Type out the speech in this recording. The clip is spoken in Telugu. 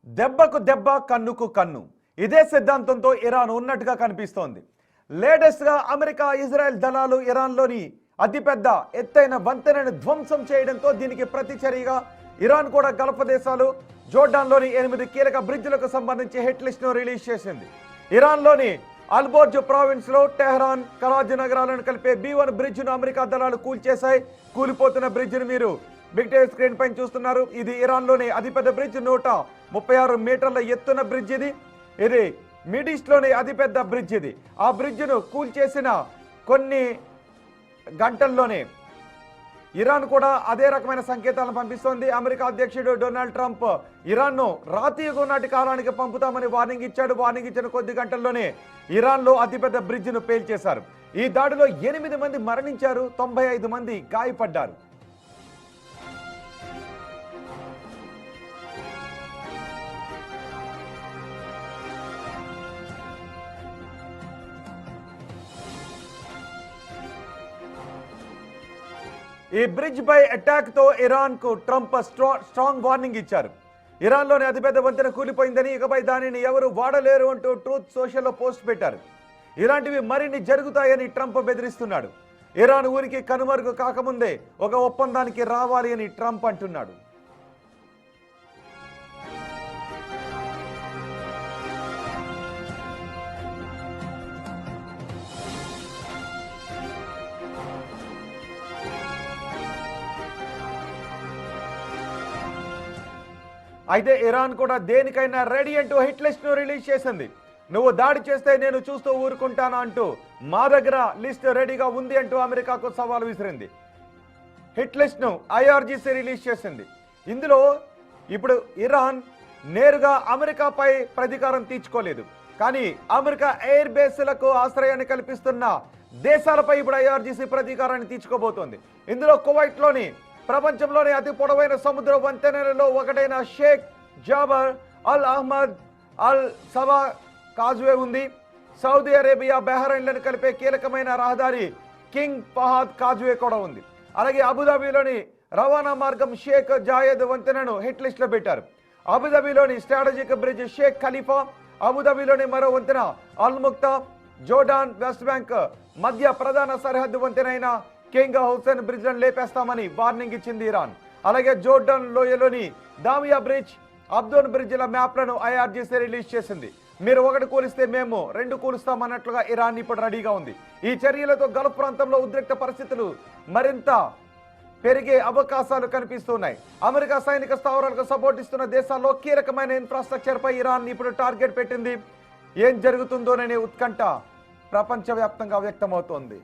దెబ్బకు దెబ్బ కన్నుకు కన్ను ఇదే సిద్ధాంతంతో ఇరాన్ ఉన్నట్టుగా కనిపిస్తోంది. లేటెస్ట్గా అమెరికా ఇజ్రాయెల్ దళాలు ఇరాన్లోని అతిపెద్ద ఎత్తైన వంతెనను ధ్వంసం చేయడంతో దీనికి ప్రతిచర్యగా ఇరాన్ కూడా గల్ఫ్ దేశాలు జోర్డాన్లోని 8 కీలక బ్రిడ్జ్లకు సంబంధించి హిట్ లిస్ట్ను రిలీజ్ చేసింది. ఇరాన్లోని అల్బోర్జ్ ప్రావిన్స్లో టెహ్రాన్ కరాచీ నగరాలను కలిపే B1 బ్రిడ్జ్ను అమెరికా దళాలు కూల్చేశాయి. కూలిపోతున్న బ్రిడ్జ్ను మీరు బిగ్ టీవీ స్క్రీన్ పైన చూస్తున్నారు. ఇది ఇరాన్లోని అతిపెద్ద బ్రిడ్జ్, 136 మీటర్ల ఎత్తున బ్రిడ్జ్. ఇది మిడ్ ఈస్ట్లోని అతిపెద్ద బ్రిడ్జ్. ఇది ఆ బ్రిడ్జ్ను కూల్చేసిన కొన్ని గంటల్లోనే ఇరాన్ కూడా అదే రకమైన సంకేతాలను పంపిస్తోంది. అమెరికా అధ్యక్షుడు డొనాల్డ్ ట్రంప్ ఇరాన్ను రాతీయుగ నాటి కాలానికి పంపుతామని వార్నింగ్ ఇచ్చాడు. వార్నింగ్ ఇచ్చిన కొద్ది గంటల్లోనే ఇరాన్లో అతిపెద్ద బ్రిడ్జ్ను పేల్చేశారు. ఈ దాడిలో 8 మంది మరణించారు, 95 మంది గాయపడ్డారు. ఈ బ్రిడ్జ్ పై అటాక్ తో ఇరాన్ కు ట్రంప్ స్ట్రాంగ్ వార్నింగ్ ఇచ్చారు. ఇరాన్లోని అతిపెద్ద వంతెన కూలిపోయిందని, ఇకపై దానిని ఎవరు వాడలేరు అంటూ ట్రూత్ సోషల్లో పోస్ట్ పెట్టారు. ఇలాంటివి మరిన్ని జరుగుతాయని ట్రంప్ బెదిరిస్తున్నాడు. ఇరాన్ ఊరికి కనుమరుగు కాకముందే ఒక ఒప్పందానికి రావాలి అని ట్రంప్ అంటున్నాడు. అయితే ఇరాన్ కూడా దేనికైనా రెడీ అంటూ హిట్ లిస్ట్ను రిలీజ్ చేసింది. నువ్వు దాడి చేస్తే నేను చూస్తూ ఊరుకుంటానా అంటూ మా దగ్గర లిస్ట్ రెడీగా ఉంది అంటూ అమెరికాకు సవాల్ విసిరింది. హిట్ లిస్ట్ను IRGC రిలీజ్ చేసింది. ఇందులో ఇప్పుడు ఇరాన్ నేరుగా అమెరికాపై ప్రతీకారం తీర్చుకోలేదు, కానీ అమెరికా ఎయిర్ బేస్లకు ఆశ్రయాన్ని కల్పిస్తున్న దేశాలపై ఇప్పుడు IRGC ప్రతీకారాన్ని తీర్చుకోబోతోంది. ఇందులో కువైట్లోని ప్రపంచంలోని అతి పొడవైన సముద్ర వంతెనలలో ఒకటైన షేక్ జాబర్ అల్ అహ్మద్ అల్ సబా కాజ్వే ఉంది. సౌదీ అరేబియా బహ్రెయిన్లను కలిపే కీలకమైన రహదారి కింగ్ ఫహద్ కాజ్వే కూడా ఉంది. అలాగే అబుదాబిలోని రవాణా మార్గం షేక్ జాయద్ వంతెనను హిట్ లిస్ట్లో పెట్టారు. అబుదాబిలోని స్ట్రాటజిక్ బ్రిడ్జ్ షేక్ ఖలీఫా, అబుదాబిలోని మరో వంతెన Al Maqta, Jordan West Bank మధ్య ప్రధాన సరిహద్దు వంతెనైన కింగ్ హుస్సేన్ బ్రిడ్జ్లను లేపేస్తామని వార్నింగ్ ఇచ్చింది ఇరాన్. అలాగే జోర్డాన్ లోయలోని దామియా బ్రిడ్జ్, అబ్దోన్ బ్రిడ్జ్ల మ్యాప్లను IRGC రిలీజ్ చేసింది. మీరు ఒకటి కూలిస్తే మేము 2 కూలుస్తామన్నట్లుగా ఇరాన్ ఇప్పుడు రెడీగా ఉంది. ఈ చర్యలతో గల్ఫ్ ప్రాంతంలో ఉద్రిక్త పరిస్థితులు మరింత పెరిగే అవకాశాలు కనిపిస్తున్నాయి. అమెరికా సైనిక స్థావరాలకు సపోర్ట్ ఇస్తున్న దేశాల్లో కీలకమైన ఇన్ఫ్రాస్ట్రక్చర్ పై ఇరాన్ ఇప్పుడు టార్గెట్ పెట్టింది. ఏం జరుగుతుందోననే ఉత్కంఠ ప్రపంచవ్యాప్తంగా వ్యక్తమవుతోంది.